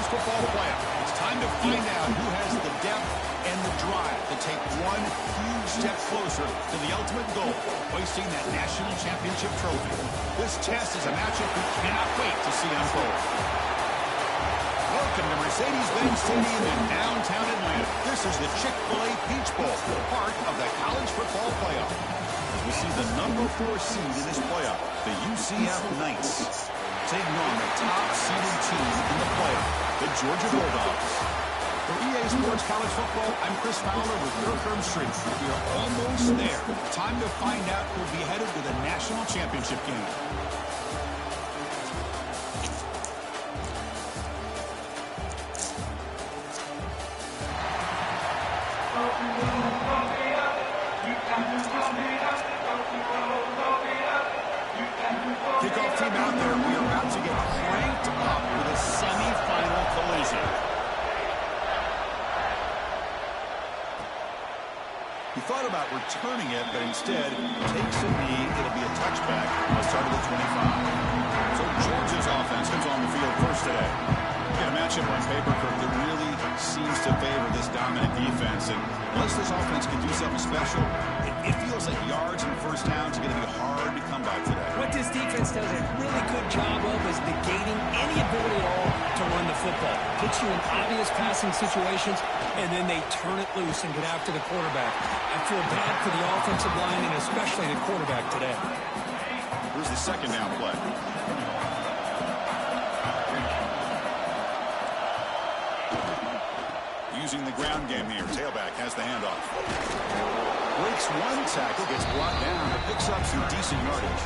college football playoff. It's time to find out who has the depth and the drive to take one huge step closer to the ultimate goal, hoisting that national championship trophy. This test is a matchup we cannot wait to see unfold. Welcome to Mercedes-Benz Stadium in downtown Atlanta. This is the Chick-fil-A Peach Bowl, part of the college football playoff. As we see the number 4 seed in this playoff, the UCF Knights, taking on the top-seeded team in the playoff, the Georgia Bulldogs. For EA Sports College Football, I'm Chris Fowler with Kirk Street. We are almost there. Time to find out who will be headed to the national championship game. Kickoff team out there. We are about to get cranked up with a semi-final collision. He thought about returning it, but instead takes a knee. It'll be a touchback on the start of the 25. So Georgia's offense comes on the field first today. You got a matchup on paper, Kirk, that really seems to favor this dominant defense. And unless this offense can do something special, it feels like yards and first downs are going to be hard to come by today. What this defense does a really good job of is negating any ability at all to run the football. Puts you in obvious passing situations, and then they turn it loose and get after the quarterback. I feel bad for the offensive line and especially the quarterback today. Here's the second down play. Using the ground game here. Tailback has the handoff. Breaks one tackle, gets brought down, but picks up some decent yardage.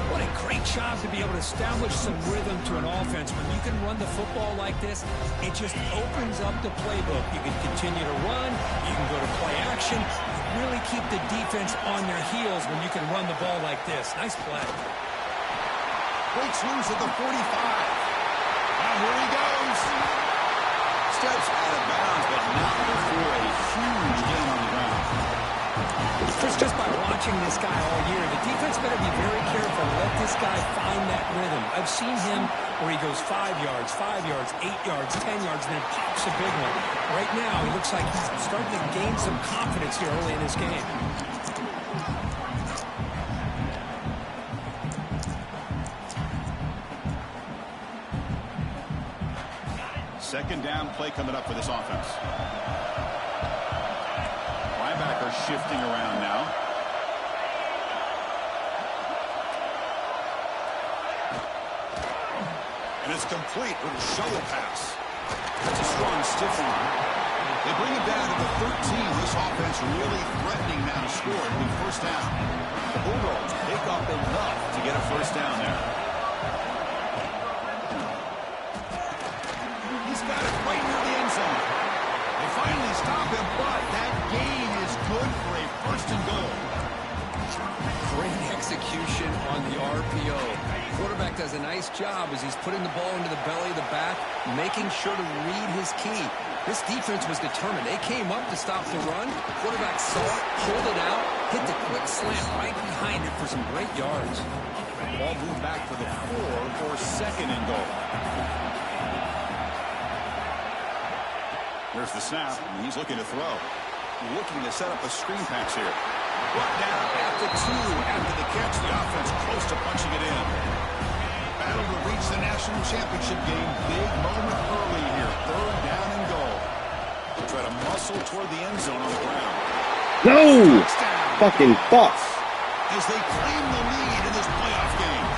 What a great job to be able to establish some rhythm to an offense. When you can run the football like this, it just opens up the playbook. You can continue to run. You can go to play action. You really keep the defense on their heels when you can run the ball like this. Nice play. Breaks loose at the 45. And here he goes. Steps out of bounds, but not before a huge gain on the ground. Just by watching this guy all year, the defense better be very careful to let this guy find that rhythm. I've seen him where he goes 5 yards, 8 yards, 10 yards, and then pops a big one. Right now, he looks like he's starting to gain some confidence here early in this game. Second down play coming up for this offense. Linebacker shifting around now. And it's complete with a shovel pass. That's a strong stiff arm. They bring it down to the 13. This offense really threatening now to score at the first down. The Bulldogs pick up enough to get a first down there. Got it right near the end zone. They finally stop him, but that gain is good for a first and goal. Great execution on the RPO. The quarterback does a nice job as he's putting the ball into the belly of the back, making sure to read his key. This defense was determined. They came up to stop the run. The quarterback saw it, pulled it out, hit the quick slant right behind it for some great yards. Ball moved back to the 4 for second and goal. There's the snap, and he's looking to throw. Looking to set up a screen pass here. Brought down at the 2 after the catch. The offense close to punching it in. Battle to reach the national championship game. Big moment early here. Third down and goal. They'll try to muscle toward the end zone on the ground. No! Fucking fuck. As they claim the lead in this playoff game.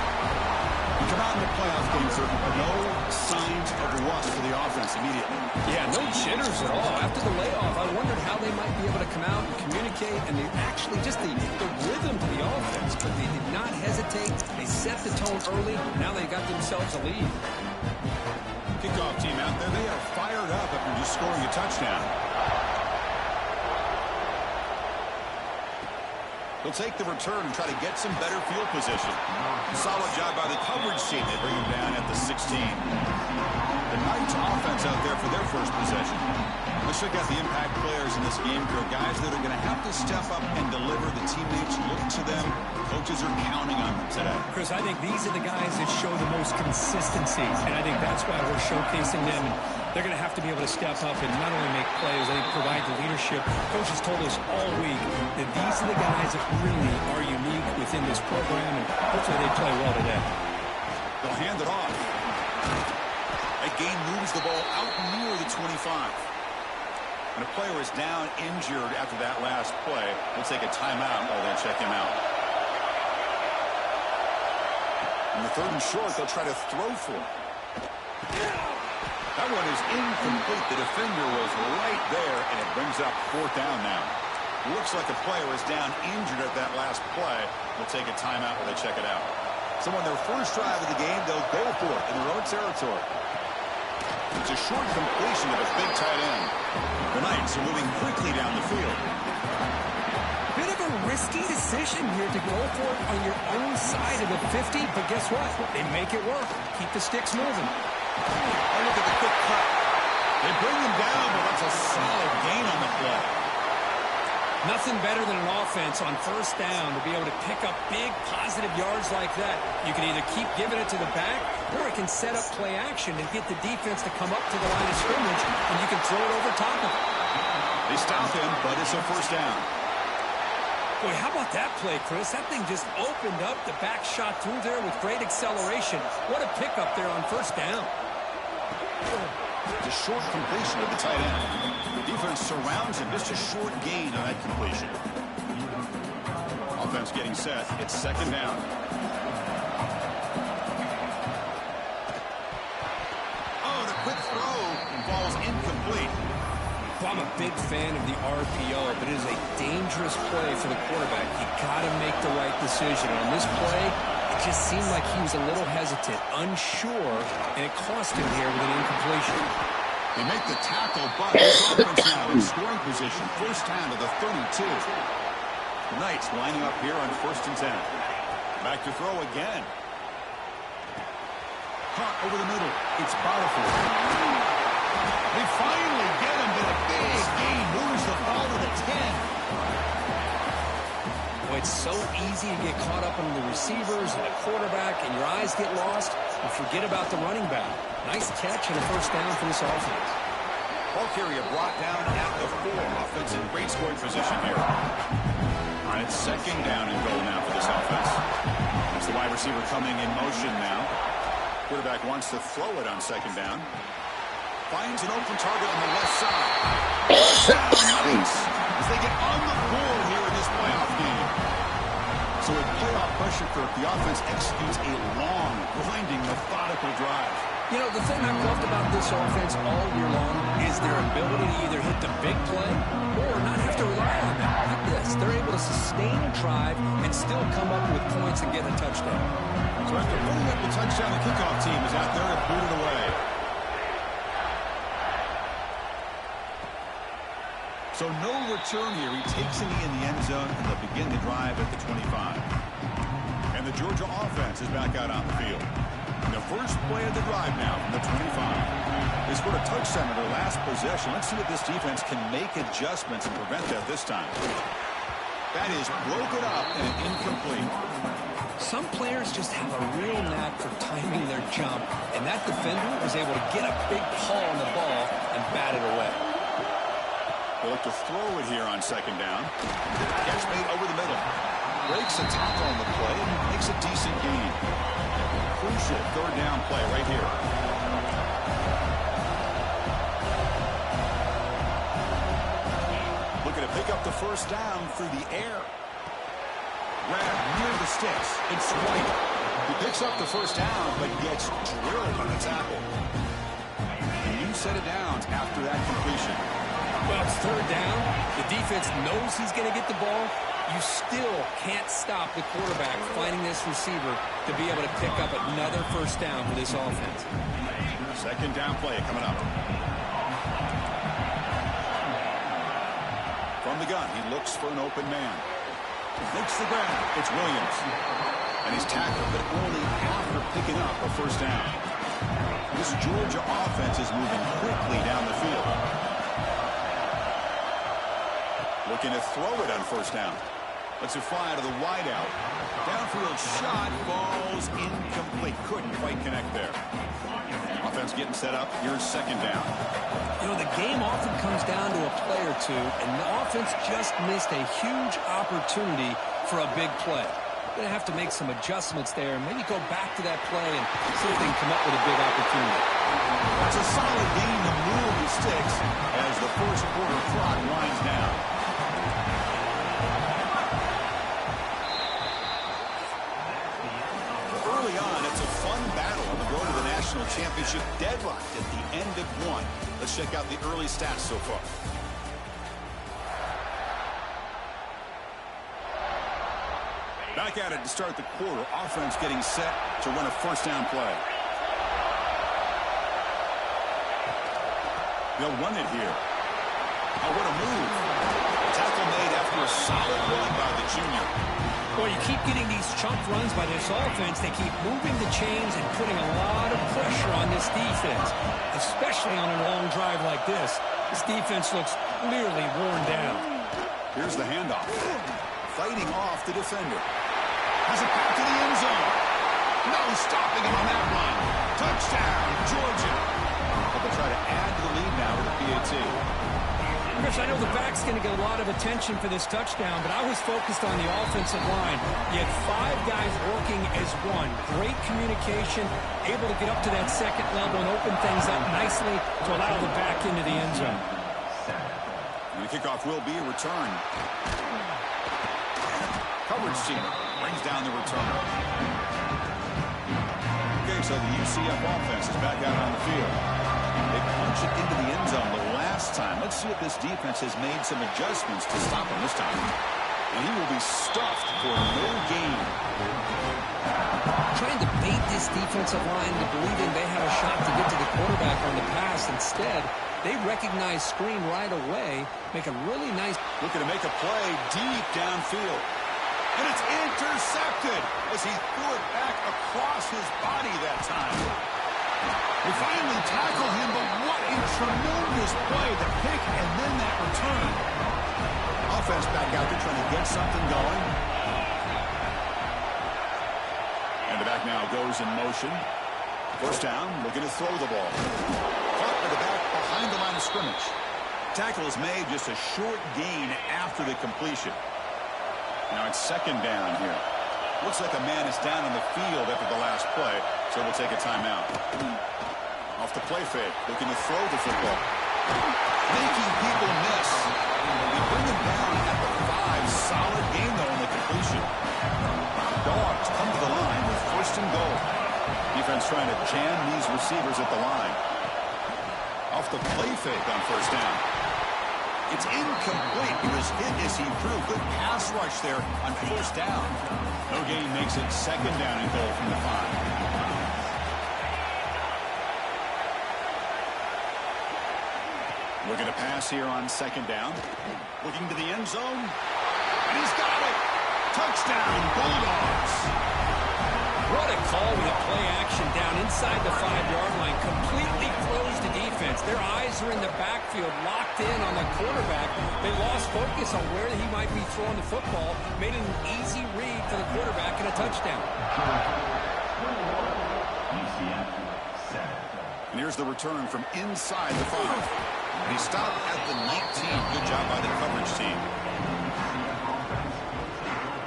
You come out in the playoff game, sir. No signs of rust for the offense immediately. Yeah, no jitters at all. After the layoff, I wondered how they might be able to come out and communicate, and they actually just the rhythm to the offense, but they did not hesitate. They set the tone early. Now they got themselves a lead. Kickoff team out there. They are fired up after just scoring a touchdown. They'll take the return and try to get some better field position. Solid job by the coverage team. They bring him down at the 16. The Knights offense offense out there for their first possession. Let's check out the impact players in this game. There are guys that are going to have to step up and deliver. The teammates look to them. Coaches are counting on them today. Chris, I think these are the guys that show the most consistency, and I think that's why we're showcasing them. And they're going to have to be able to step up and not only make plays, I think provide the leadership. Coaches told us all week that these are the guys that really are unique within this program, and hopefully they play well today. They'll hand it off. That gain moves the ball out near the 25. And a player is down injured after that last play. We'll take a timeout while they check him out. On the 3rd and short, they'll try to throw for it. That one is incomplete. The defender was right there, and it brings up 4th down now. Looks like a player is down injured at that last play. We'll take a timeout while they check it out. So on their first drive of the game, they'll go for it in their own territory. It's a short completion of a big tight end. The Knights are moving quickly down the field. Bit of a risky decision here to go for it on your own side of the 50, but guess what? They make it work. Keep the sticks moving. Oh, look at the quick cut. They bring him down, but that's a solid gain on the play. Nothing better than an offense on 1st down to be able to pick up big positive yards like that. You can either keep giving it to the back, or it can set up play action and get the defense to come up to the line of scrimmage, and you can throw it over top of it. They stop him, but it's a 1st down. Boy, how about that play, Chris? That thing just opened up. The back shot through there with great acceleration. What a pickup there on 1st down. It's a short completion of the tight end. The defense surrounds him. Just a short gain on that completion. Offense getting set. It's 2nd down. Oh, the quick throw falls incomplete. Well, I'm a big fan of the RPO, but it is a dangerous play for the quarterback. You got to make the right decision. On this play, it just seemed like he was a little hesitant, unsure, and it cost him here with an incompletion. They make the tackle, but this offense now in scoring position. 1st down to the 32. The Knights lining up here on 1st and 10. Back to throw again. Caught over the middle. It's Bountiful. They finally get him, but a big gain moves the ball to the 10. Boy, it's so easy to get caught up on the receivers and the quarterback, and your eyes get lost, and forget about the running back. Nice catch and a 1st down for this offense. Ball carrier brought down at the 4. Offense in great scoring position here. All right, 2nd down and goal now for this offense. It's the wide receiver coming in motion now. Quarterback wants to throw it on 2nd down. Finds an open target on the left side. Nice. As they get on the board here in this playoff game. So with playoff pressure, Kirk, the offense executes a long, grinding, methodical drive. You know, the thing I've loved about this offense all year long is their ability to either hit the big play or not have to rely on that. Look at this. They're able to sustain a drive and still come up with points and get a touchdown. So after putting up the touchdown, the kickoff team is out there to boot it away. So no return here. He takes a knee in the end zone, and they'll begin the drive at the 25. And the Georgia offense is back out on the field. And the first play of the drive now from the 25. They scored a touchdown in their last possession. Let's see if this defense can make adjustments and prevent that this time. That is broken up and incomplete. Some players just have a real knack for timing their jump, and that defender was able to get a big paw on the ball and bat it away. They look to throw it here on 2nd down. Catch made over the middle. Breaks a tackle on the play and makes a decent gain. Crucial 3rd down play right here. Looking to pick up the 1st down through the air. Grab near the sticks. It's White. He picks up the 1st down, but gets drilled on the tackle. A new set of downs after that completion. Well, it's 3rd down. The defense knows he's going to get the ball. You still can't stop the quarterback finding this receiver to be able to pick up another 1st down for this offense. 2nd down play coming up. From the gun, he looks for an open man. Makes the grab. It's Williams. And he's tackled, but only after picking up a 1st down. This is Georgia offense is moving quickly down the field. Looking to throw it on first down. Lets it fly to the wideout. Downfield shot falls incomplete. Couldn't quite connect there. Offense getting set up. Here's second down. You know, the game often comes down to a play or two, and the offense just missed a huge opportunity for a big play. Going to have to make some adjustments there, and maybe go back to that play and see if they can come up with a big opportunity. That's a solid gain to move the sticks as the first quarter clock winds down. Early on, it's a fun battle on the road to the national championship, deadlocked at the end of one. Let's check out the early stats so far. Back at it to start the quarter. Offense getting set to run a first down play. They'll run it here. Oh, what a move. Tackle made after a solid run by the junior. Well, you keep getting these chunk runs by this offense. They keep moving the chains and putting a lot of pressure on this defense, especially on a long drive like this. This defense looks clearly worn down. Here's the handoff. Fighting off the defender. Has it back to the end zone. No stopping him on that run. Touchdown, Georgia. But they'll try to add to the lead now with the PAT. Chris, I know the back's going to get a lot of attention for this touchdown, but I was focused on the offensive line. You had 5 guys working as one. Great communication, able to get up to that second level and open things up nicely to allow the back into the end zone. And the kickoff will be a return. Coverage team brings down the return. Okay, so the UCF offense is back out on the field. They punch it into the end zone the last time. Let's see if this defense has made some adjustments to stop him this time. And he will be stuffed for no gain. Trying to bait this defensive line to believing they have a shot to get to the quarterback on the pass. Instead, they recognize screen right away, make a really nice... Looking to make a play deep downfield. And it's intercepted as he threw it back across his body that time. They finally tackled him, but what a tremendous play. The pick and then that return. Offense back out there trying to get something going. And the back now goes in motion. First down, looking to throw the ball. Caught by the back behind the line of scrimmage. Tackle is made, just a short gain after the completion. Now it's second down here. Looks like a man is down on the field after the last play, so we'll take a timeout. Off the play fake, looking to throw the football. Making people miss. They bring him down at the 5. Solid gain, though, on the completion. Dogs come to the line with first and goal. Defense trying to jam these receivers at the line. Off the play fake on first down. It's incomplete. He was hit as he threw. Good pass rush there on first down. No gain makes it second down and goal from the 5. Looking to pass here on second down. Looking to the end zone. And he's got it. Touchdown, Bulldogs. What a call with a play action down inside the 5-yard line. Completely closed the defense. Their eyes are in the backfield, locked in on the quarterback. They lost focus on where he might be throwing the football. Made an easy read to the quarterback and a touchdown. And here's the return from inside the 5. He stopped at the 19. Good job by the coverage team.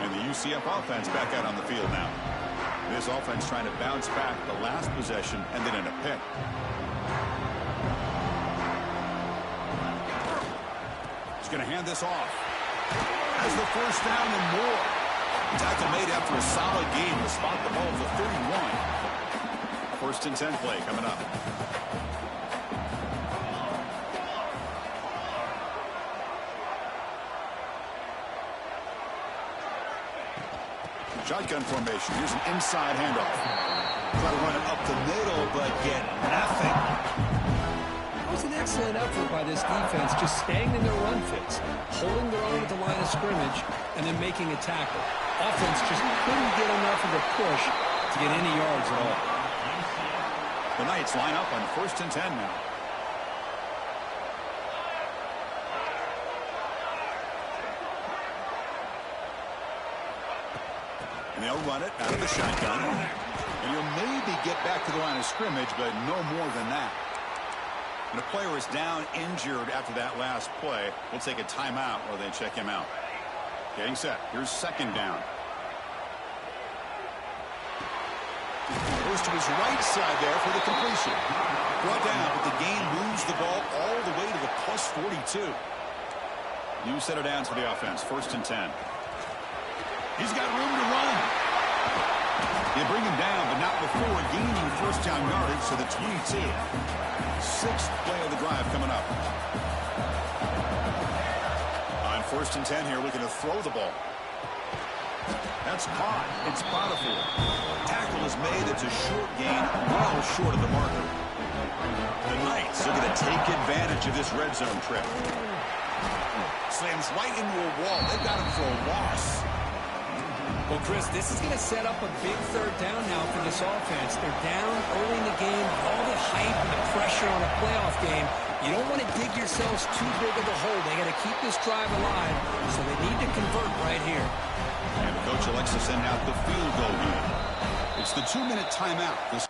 And the UCF offense back out on the field now. This offense trying to bounce back the last possession and then in a pick. He's going to hand this off. Has the first down and more. Tackle made after a solid gain to spot the ball at the 31. First and 10 play coming up. Shotgun formation. Here's an inside handoff. Try to run it up the middle, but get nothing. It was an excellent effort by this defense, just staying in their run fits, holding their own at the line of scrimmage, and then making a tackle. Offense just couldn't get enough of a push to get any yards at all. The Knights line up on 1st and 10 now. And they'll run it out of the shotgun. And you'll maybe get back to the line of scrimmage, but no more than that. When a player is down injured after that last play, we'll take a timeout while they check him out. Getting set. Here's 2nd down. Goes to his right side there for the completion. Brought down, but the game moves the ball all the way to the plus 42. New set of downs for the offense. 1st and 10. He's got room to run. They bring him down, but not before gaining 1st down yardage to the 22. 6th play of the drive coming up. On 1st and 10 here, looking to throw the ball. That's caught. It's Potiphar. Tackle is made. It's a short gain, well short of the marker. The Knights are going to take advantage of this red zone trip. Slams right into a wall. They've got him for a loss. Well, Chris, this is going to set up a big 3rd down now for this offense. They're down early in the game. All the hype and the pressure on a playoff game. You don't want to dig yourselves too big of a hole. They got to keep this drive alive, so they need to convert right here. And the coach elects to send out the field goal unit. It's the 2-minute timeout.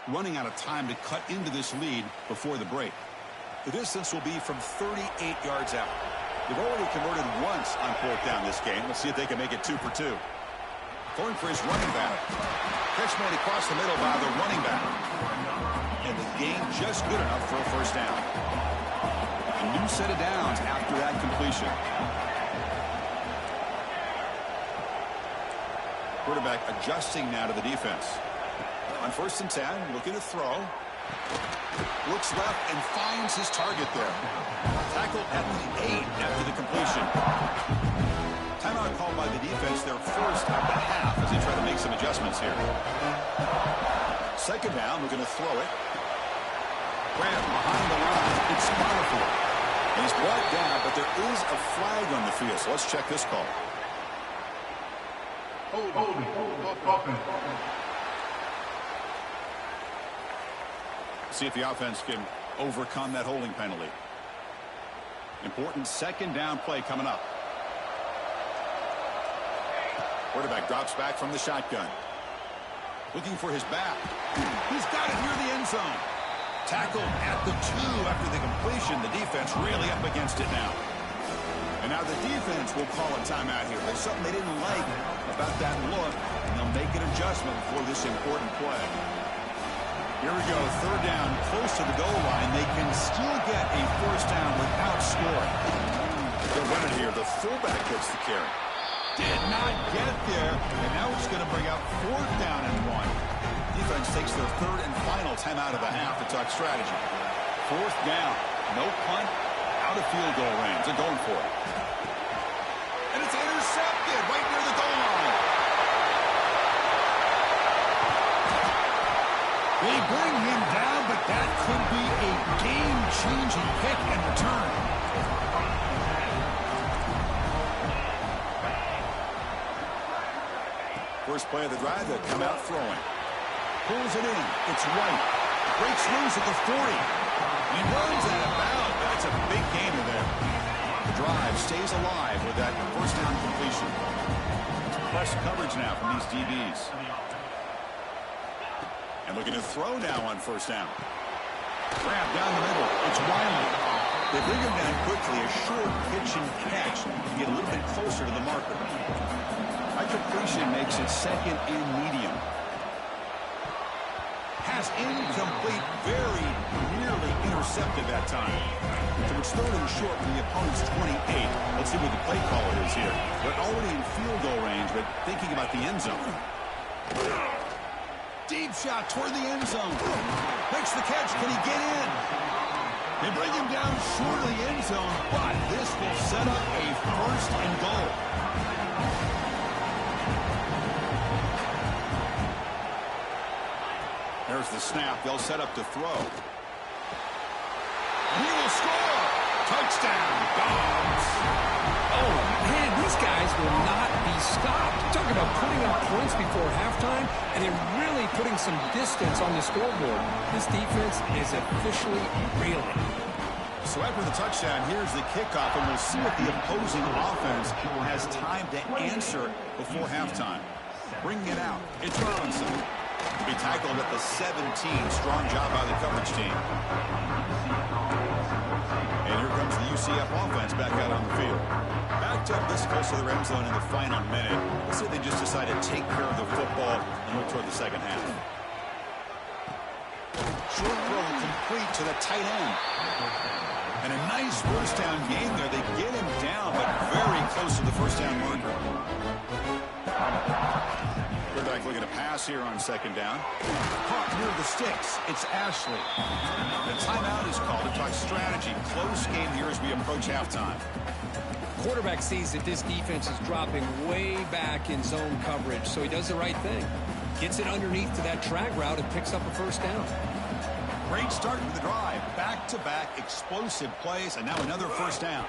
Running out of time to cut into this lead before the break. The distance will be from 38 yards out. They've already converted once on 4th down this game. Let's see if they can make it 2 for 2. Going for his running back. Catch mode across the middle by the running back. And the gain just good enough for a 1st down. A new set of downs after that completion. Quarterback adjusting now to the defense. On 1st and 10, looking to throw. Looks left and finds his target there. Tackle at the 8 after the completion. Timeout called by the defense, their 1st of the half as they try to make some adjustments here. 2nd down, looking to throw it. Grant behind the line. It's Potiphar. He's brought down, but there is a flag on the field, so let's check this call. See if the offense can overcome that holding penalty. Important 2nd down play coming up. Quarterback drops back from the shotgun. Looking for his back. He's got it near the end zone. Tackled at the 2 after the completion. The defense really up against it now. And now the defense will call a timeout here. There's something they didn't like about that look, and they'll make an adjustment for this important play. Here we go, 3rd down, close to the goal line. They can still get a 1st down without scoring. They'll run it here. The fullback gets the carry. Did not get there, and now it's going to bring out 4th down and 1. Defense takes their 3rd and final timeout of the half to talk strategy. 4th down, no punt, out of field goal range. They're going for it. And it's intercepted right near the goal line. They bring him down, but that could be a game-changing pick and return. First play of the drive, they'll come out throwing. Pulls it in. It's White. Breaks loose at the 40. He runs out of bounds. That's a big gainer there. The drive stays alive with that first down completion. Press coverage now from these DBs. And looking to throw now on first down. Grab down the middle. It's Wiley. They bring him down quickly. A short pitch and catch to get a little bit closer to the marker. High completion makes it second and medium. Pass incomplete, very nearly intercepted that time. So it's third and short from the opponent's 28. Let's see what the play caller is here. They're already in field goal range, but thinking about the end zone. Deep shot toward the end zone. Makes the catch. Can he get in? They bring him down short of the end zone, but this will set up a first and goal. There's the snap. They'll set up to throw. And he will score. Touchdown, Dogs. Oh, man, these guys will not be stopped. Talking about putting up points before halftime, and they're really putting some distance on the scoreboard. This defense is officially reeling. So after the touchdown, here's the kickoff, and we'll see what the opposing offense has time to answer before halftime. Bringing it out, it's Robinson. Be tackled at the 17. Strong job by the coverage team. And here comes the UCF offense back out on the field. Backed up this close to the red zone in the final minute. Let's say they just decide to take care of the football and look toward the second half. Short throw complete to the tight end. And a nice first down game there. They get him down, but very close to the first down marker. Quarterback looking to pass here on second down. Caught near the sticks. It's Ashley. The timeout is called to talk strategy. Close game here as we approach halftime. Quarterback sees that this defense is dropping way back in zone coverage, so he does the right thing. Gets it underneath to that track route and picks up a first down. Great start to the drive. Back-to-back explosive plays, and now another first down.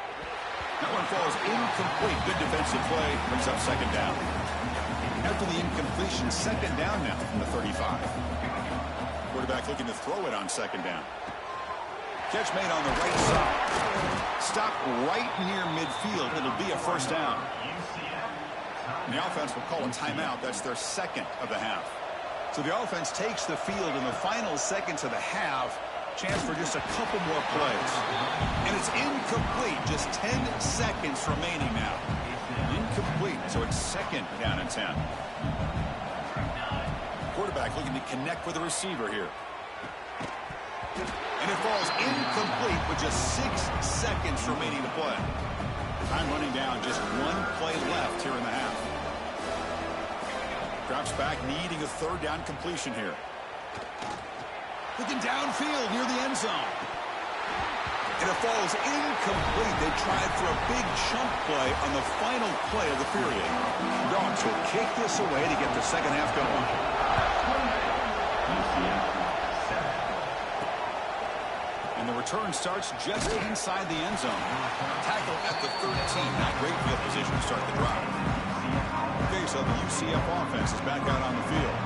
That one falls incomplete. Good defensive play. Brings up second down. After the incompletion, second down now from the 35. Quarterback looking to throw it on second down. Catch made on the right side. Stop right near midfield. It'll be a first down. And the offense will call a timeout. That's their second of the half. So the offense takes the field in the final seconds of the half. Chance for just a couple more plays. And it's incomplete. Just 10 seconds remaining now. Incomplete, so it's second down and 10. Quarterback looking to connect with the receiver here. And it falls incomplete with just 6 seconds remaining to play. Time running down, just one play left here in the half. Drops back, needing a third down completion here. Looking downfield near the end zone. And it falls incomplete. They tried for a big chunk play on the final play of the period. Dogs will kick this away to get the second half going. And the return starts just inside the end zone. Tackle at the 13. Not great field position to start the drive. Okay, so the UCF offense is back out on the field.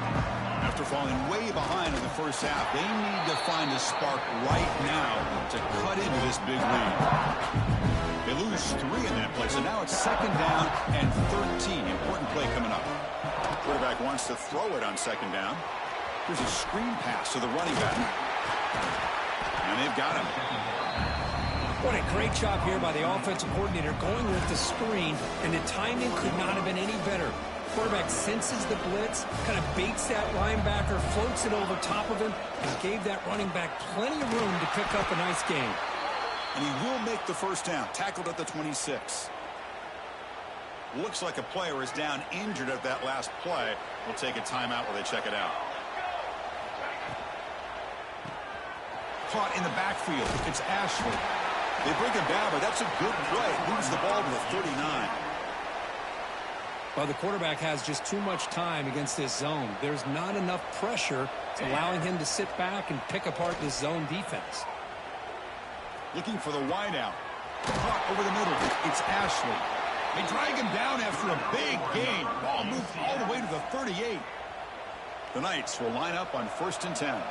After falling way behind in the first half, they need to find a spark right now to cut into this big lead. They lose 3 in that play, so now it's second down and 13. Important play coming up. Quarterback wants to throw it on second down. Here's a screen pass to the running back. And they've got him. What a great job here by the offensive coordinator going with the screen, and the timing could not have been any better. Quarterback senses the blitz, kind of baits that linebacker, floats it over top of him, and gave that running back plenty of room to pick up a nice gain. And he will make the first down, tackled at the 26. Looks like a player is down injured at that last play. We'll take a timeout while they check it out. Caught in the backfield. It's Ashley. They bring him down, but that's a good play. Moves the ball to the 39. Well, the quarterback has just too much time against this zone. There's not enough pressure allowing him to sit back and pick apart this zone defense. Looking for the wideout. Caught over the middle. It's Ashley. They drag him down after a big gain. Ball moved all the way to the 38. The Knights will line up on 1st and 10.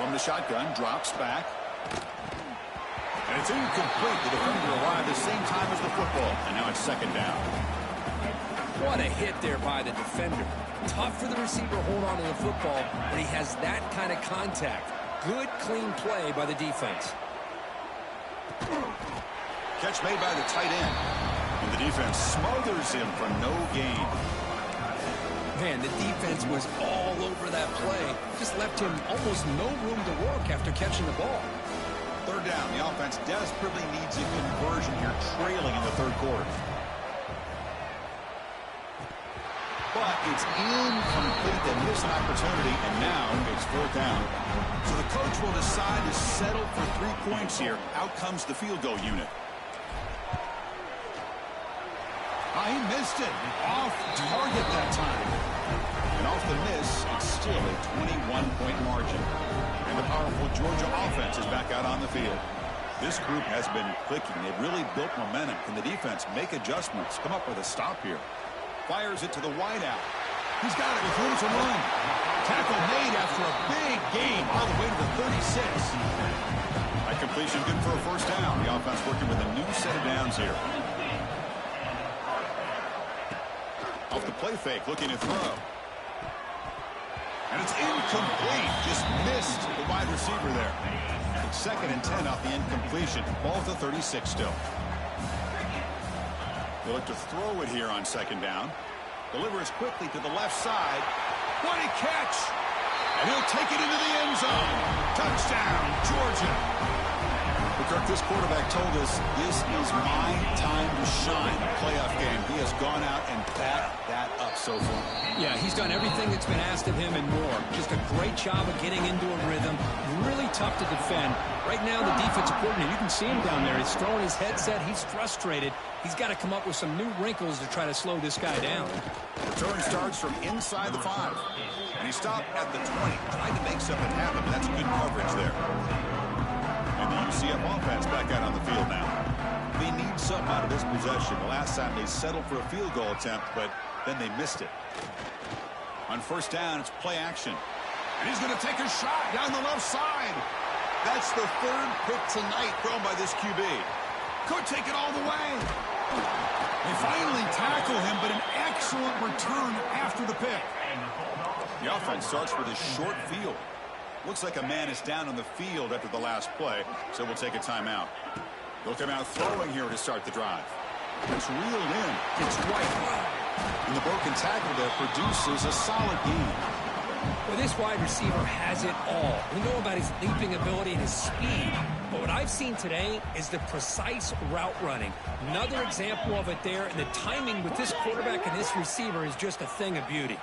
From the shotgun, drops back. And it's incomplete. The defender arrived at the same time as the football. And now it's second down. What a hit there by the defender. Tough for the receiver to hold on to the football, but he has that kind of contact. Good, clean play by the defense. Catch made by the tight end. And the defense smothers him for no gain. Man, the defense was all over that play. Just left him almost no room to work after catching the ball. Third down. The offense desperately needs a conversion here, trailing in the third quarter. But it's incomplete. They miss an opportunity, and now it's fourth down. So the coach will decide to settle for 3 points here. Out comes the field goal unit. He missed it. Off target that time. And off the miss, it's still a 21-point margin. And the powerful Georgia offense is back out on the field. This group has been clicking. They've really built momentum. Can the defense make adjustments? Come up with a stop here. Fires it to the wideout. He's got it with room to run. Tackle made after a big gain all the way to the 36. That completion good for a first down. The offense working with a new set of downs here. Off the play fake, looking to throw. And it's incomplete. Just missed the wide receiver there. It's second and 10 off the incompletion. Ball at the 36 still. They'll look to throw it here on second down. Delivers quickly to the left side. What a catch! And he'll take it into the end zone. Touchdown, Georgia. Kirk, this quarterback told us this is my time to shine. A playoff game. He has gone out and backed that up so far. Yeah, he's done everything that's been asked of him and more. Just a great job of getting into a rhythm. Really tough to defend. Right now, the defensive coordinator, you can see him down there. He's throwing his headset. He's frustrated. He's got to come up with some new wrinkles to try to slow this guy down. Return starts from inside the 5. And he stopped at the 20. Trying to make something happen, but that's good coverage there. And the UCF offense back out on the field now. They need something out of this possession. The last time they settled for a field goal attempt, but then they missed it. On first down, it's play action. And he's going to take a shot down the left side. That's the third pick tonight thrown by this QB. Could take it all the way. They finally tackle him, but an excellent return after the pick. The offense starts with a short field. Looks like a man is down on the field after the last play, so we'll take a timeout. They'll come out throwing here to start the drive. It's reeled in. It's right. And the broken tackle there produces a solid gain. Well, this wide receiver has it all. We know about his leaping ability and his speed. But what I've seen today is the precise route running. Another example of it there, and the timing with this quarterback and this receiver is just a thing of beauty.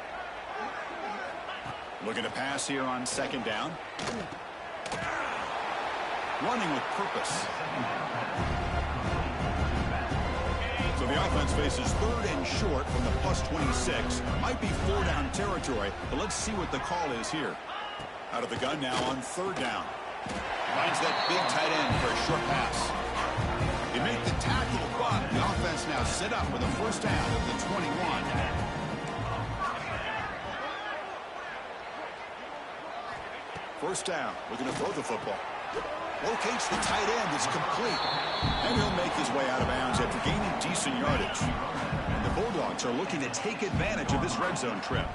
Looking to pass here on second down. Running with purpose. So the offense faces third and short from the +26. Might be 4-down territory, but let's see what the call is here. Out of the gun now on third down. Finds that big tight end for a short pass. They make the tackle, but the offense now set up for the first down of the 21. First down, looking to throw the football. Locates the tight end, it's complete. And he'll make his way out of bounds after gaining decent yardage. And the Bulldogs are looking to take advantage of this red zone trip.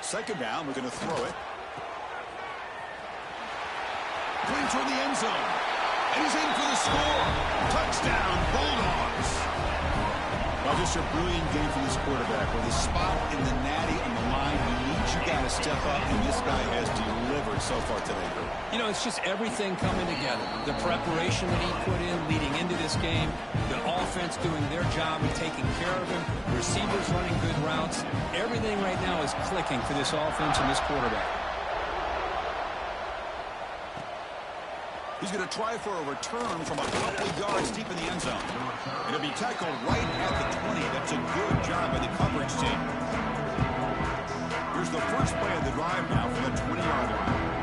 Second down, we're going to throw it. Going toward the end zone. And he's in for the score. Touchdown, Bulldogs. Well, just a brilliant game from this quarterback. With a spot in the natty on the line, you need your guy to step up, and this guy has delivered so far today. You know, it's just everything coming together. The preparation that he put in leading into this game, the offense doing their job and taking care of him, receivers running good routes. Everything right now is clicking for this offense and this quarterback. He's going to try for a return from a couple of yards deep in the end zone. It'll be tackled right at the 20. That's a good job by the coverage team. Here's the first play of the drive now from the 20-yard line.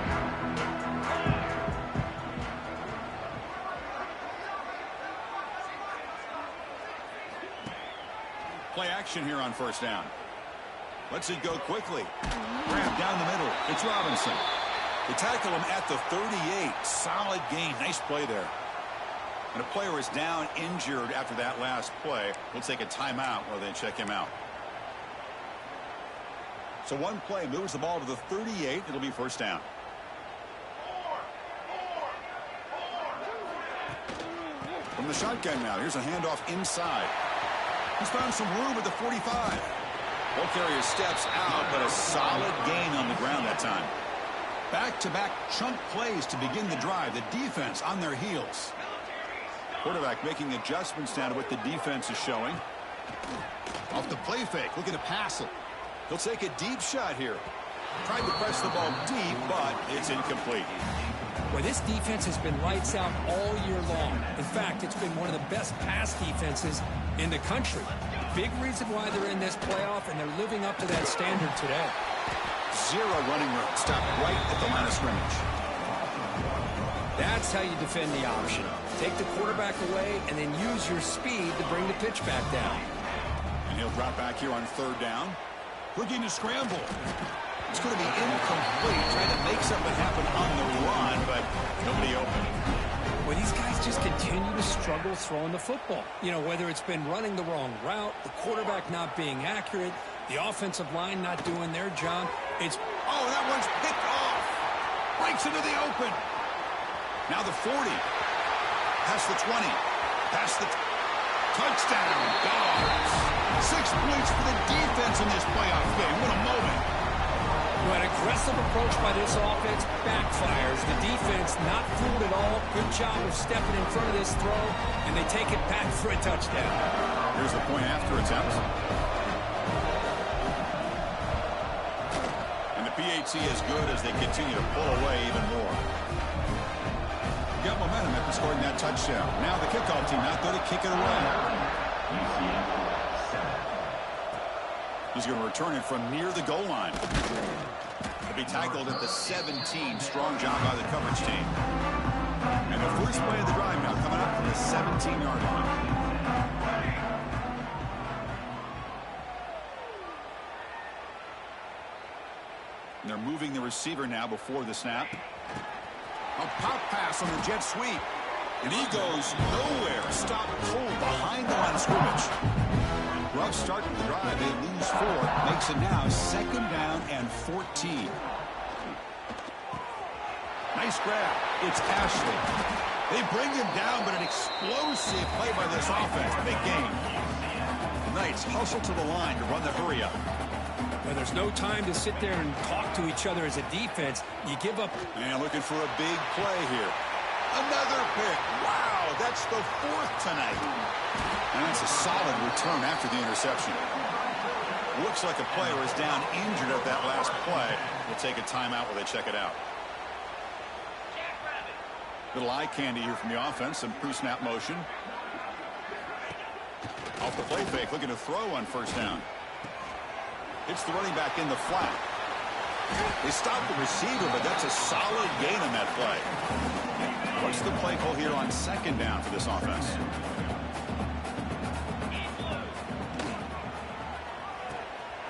Play play action here on first down. Lets it go quickly. Grab down the middle. It's Robinson. They tackle him at the 38. Solid gain. Nice play there. And a player is down injured after that last play. We'll take a timeout while they check him out. So one play moves the ball to the 38. It'll be first down. From the shotgun now. Here's a handoff inside. He's found some room at the 45. Ball carrier steps out, but a solid gain on the ground that time. Back-to-back chunk plays to begin the drive. The defense on their heels. Quarterback making adjustments now to what the defense is showing. Off the play fake, looking to pass it. He'll take a deep shot here. Tried to press the ball deep, but it's incomplete. Well, this defense has been lights out all year long. In fact, it's been one of the best pass defenses in the country. Big reason why they're in this playoff, and they're living up to that standard today. Zero running room. Stopped right at the line of scrimmage. That's how you defend the option. Take the quarterback away and then use your speed to bring the pitch back down. And he'll drop back here on third down. Looking to scramble. It's going to be incomplete. Trying to make something happen on the run, but nobody open. Well, these guys just continue to struggle throwing the football. You know, whether it's been running the wrong route, the quarterback not being accurate, the offensive line not doing their job. It's... Oh, that one's picked off. Breaks into the open. Now the 40. Past the 20. Past the... Touchdown, Dogs. 6 points for the defense in this playoff game. What a moment. Well, an aggressive approach by this offense backfires. The defense not fooled at all. Good job of stepping in front of this throw, and they take it back for a touchdown. Here's the point after attempt. And the PAT is good as they continue to pull away even more. Got momentum after scoring that touchdown. Now the kickoff team out there to kick it away. He's going to return it from near the goal line. He'll be tackled at the 17. Strong job by the coverage team. And the first play of the drive now coming up from the 17-yard line. And they're moving the receiver now before the snap. A pop pass on the jet sweep. And he goes nowhere. Stop cold behind the line of scrimmage. Rough start to the drive. They lose 4. Makes it now second down and 14. Nice grab. It's Ashley. They bring him down, but an explosive play by this offense. Big game. Knights hustle to the line to run the hurry up. Well, there's no time to sit there and talk to each other as a defense. You give up. And looking for a big play here. Another pick. Wow, that's the 4th tonight. And that's a solid return after the interception. Looks like a player is down injured at that last play. We'll take a timeout while they check it out. Little eye candy here from the offense. Some pre-snap motion. Off the play fake, looking to throw on first down. It's the running back in the flat. They stopped the receiver, but that's a solid gain on that play. What's the play call here on second down for this offense?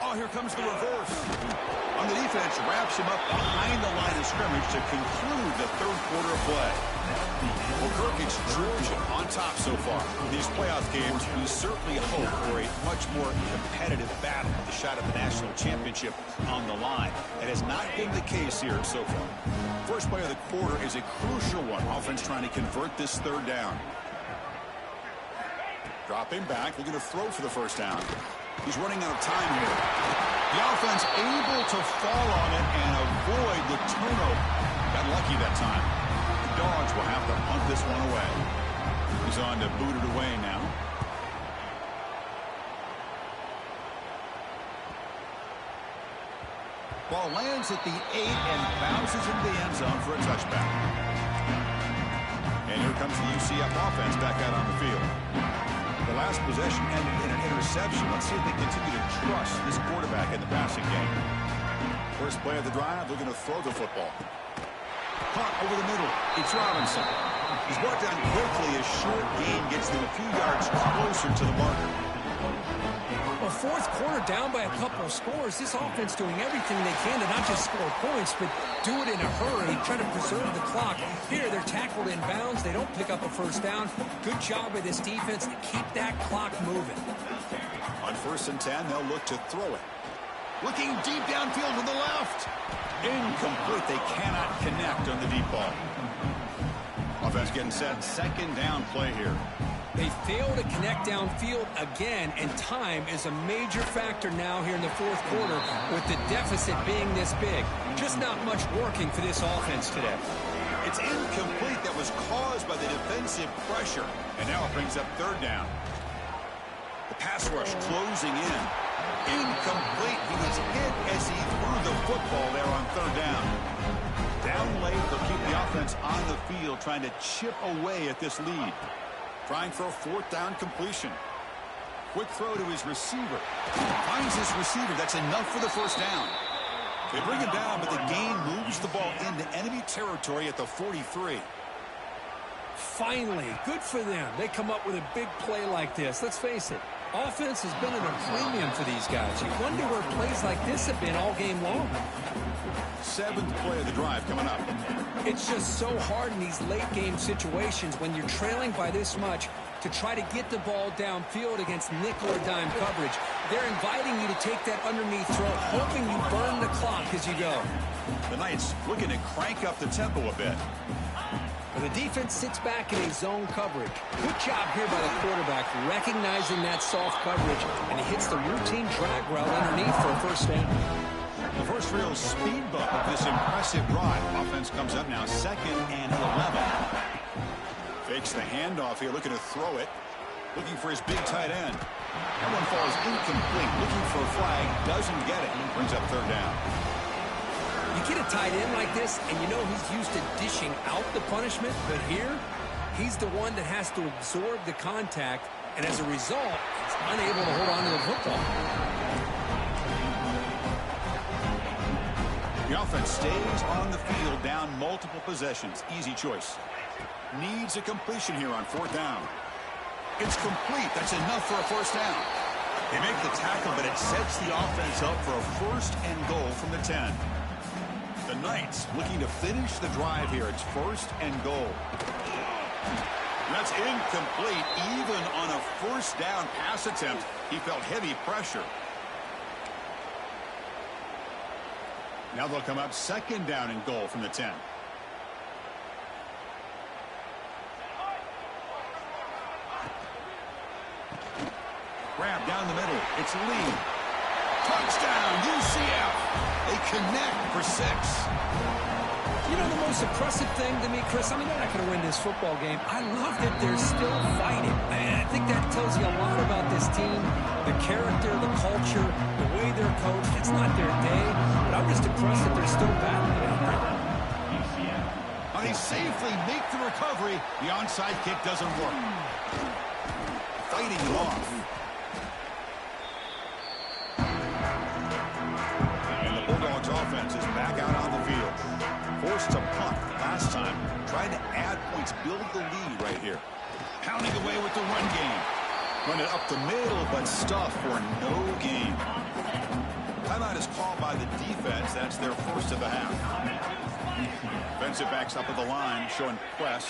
Oh, here comes the reverse. On the defense, wraps him up behind the line of scrimmage to conclude the third quarter of play. Well, Kirk, it's Georgia on top so far. In these playoff games, we certainly hope for a much more competitive battle, the shot at the national championship on the line. It has not been the case here so far. First play of the quarter is a crucial one. Offense trying to convert this third down. Dropping back, looking to throw for the first down. He's running out of time here. The offense able to fall on it and avoid the turnover. Got lucky that time. The Dogs will have to punt this one away. He's on to boot it away now. Ball lands at the 8 and bounces into the end zone for a touchback. And here comes the UCF offense back out on the field. The last possession ended in an interception. Let's see if they continue to trust this quarterback in the passing game. First play of the drive, looking to throw the football. Punt over the middle. It's Robinson. He's brought down quickly. A short gain gets them a few yards closer to the marker. Well, fourth quarter down by a couple of scores. This offense doing everything they can to not just score points, but do it in a hurry, try to preserve the clock. Here, they're tackled in bounds. They don't pick up a first down. Good job by this defense to keep that clock moving. On 1st and 10, they'll look to throw it. Looking deep downfield to the left. Incomplete. They cannot connect on the deep ball. Offense getting set. 2nd down play here. They fail to connect downfield again, and time is a major factor now here in the fourth quarter with the deficit being this big. Just not much working for this offense today. It's incomplete. That was caused by the defensive pressure. And now it brings up 3rd down. The pass rush closing in. Incomplete. He was hit as he threw the football there on 3rd down. Down late, they'll keep the offense on the field trying to chip away at this lead. Trying for a 4th down completion. Quick throw to his receiver. Finds his receiver. That's enough for the 1st down. They bring him down, but the gain moves the ball into enemy territory at the 43. Finally, good for them. They come up with a big play like this. Let's face it, offense has been at a premium for these guys. You wonder where plays like this have been all game long. 7th play of the drive coming up. It's just so hard in these late-game situations when you're trailing by this much to try to get the ball downfield against nickel or dime coverage. They're inviting you to take that underneath throw, hoping you burn the clock as you go. The Knights looking to crank up the tempo a bit. The defense sits back in a zone coverage. Good job here by the quarterback, recognizing that soft coverage, and he hits the routine drag route underneath for a 1st down. The first real speed bump of this impressive drive. Offense comes up now 2nd and 11. Fakes the handoff here, looking to throw it. Looking for his big tight end. That one falls incomplete. Looking for a flag, doesn't get it. Brings up 3rd down. You get a tight end like this, and you know he's used to dishing out the punishment, but here, he's the one that has to absorb the contact, and as a result, he's unable to hold on to the football. The offense stays on the field down multiple possessions. Easy choice. Needs a completion here on 4th down. It's complete. That's enough for a 1st down. They make the tackle, but it sets the offense up for a 1st and goal from the 10. The Knights looking to finish the drive here. It's 1st and goal. That's incomplete. Even on a 1st down pass attempt, he felt heavy pressure. Now they'll come up 2nd down and goal from the 10. Grab down the middle. It's Lee. Touchdown, UCF. They connect for 6. You know the most impressive thing to me, Chris? I mean, they're not going to win this football game. I love that they're still fighting. And I think that tells you a lot about this team, the character, the culture, the way they're coached. It's not their day, but I'm just impressed that they're still battling out there. They safely make the recovery. The onside kick doesn't work. Fighting it off. Offense is back out on the field. Forced to punt last time. Trying to add points, build the lead right here. Pounding away with the run game. Run it up the middle, but stuff for no gain. Timeout is called by the defense. That's their 1st of the half. Defensive backs up at the line, showing press.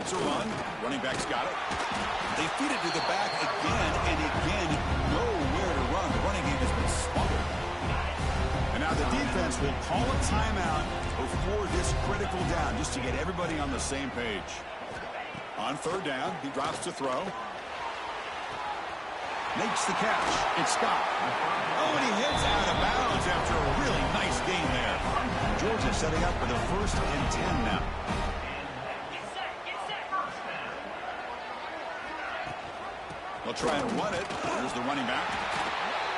It's a run. Running back's got it. They feed it to the back again and again. Nowhere to run. The running game has been smothered. And now the defense will call a timeout before this critical down, just to get everybody on the same page. On 3rd down, he drops to throw. Makes the catch. It's Scott. Oh, and he heads out of bounds after a really nice gain there. Georgia setting up for the 1st and 10 now. They'll try and run it. Here's the running back.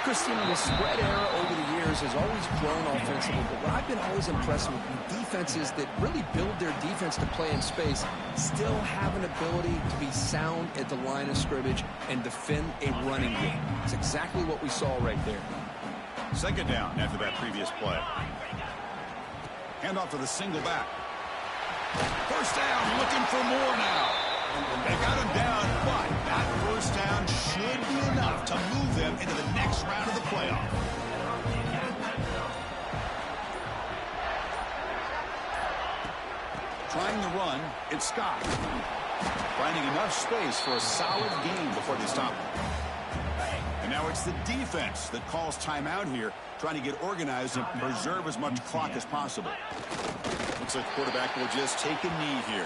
Christian, the spread era over the years has always grown offensively, but what I've been always impressed with defenses that really build their defense to play in space still have an ability to be sound at the line of scrimmage and defend a running game. It's exactly what we saw right there. 2nd down after that previous play. Handoff to the single back. 1st down, looking for more now. They got him down, it's Scott. Finding enough space for a solid gain before they stop. And now it's the defense that calls timeout here, trying to get organized and preserve as much clock as possible. Looks like the quarterback will just take a knee here.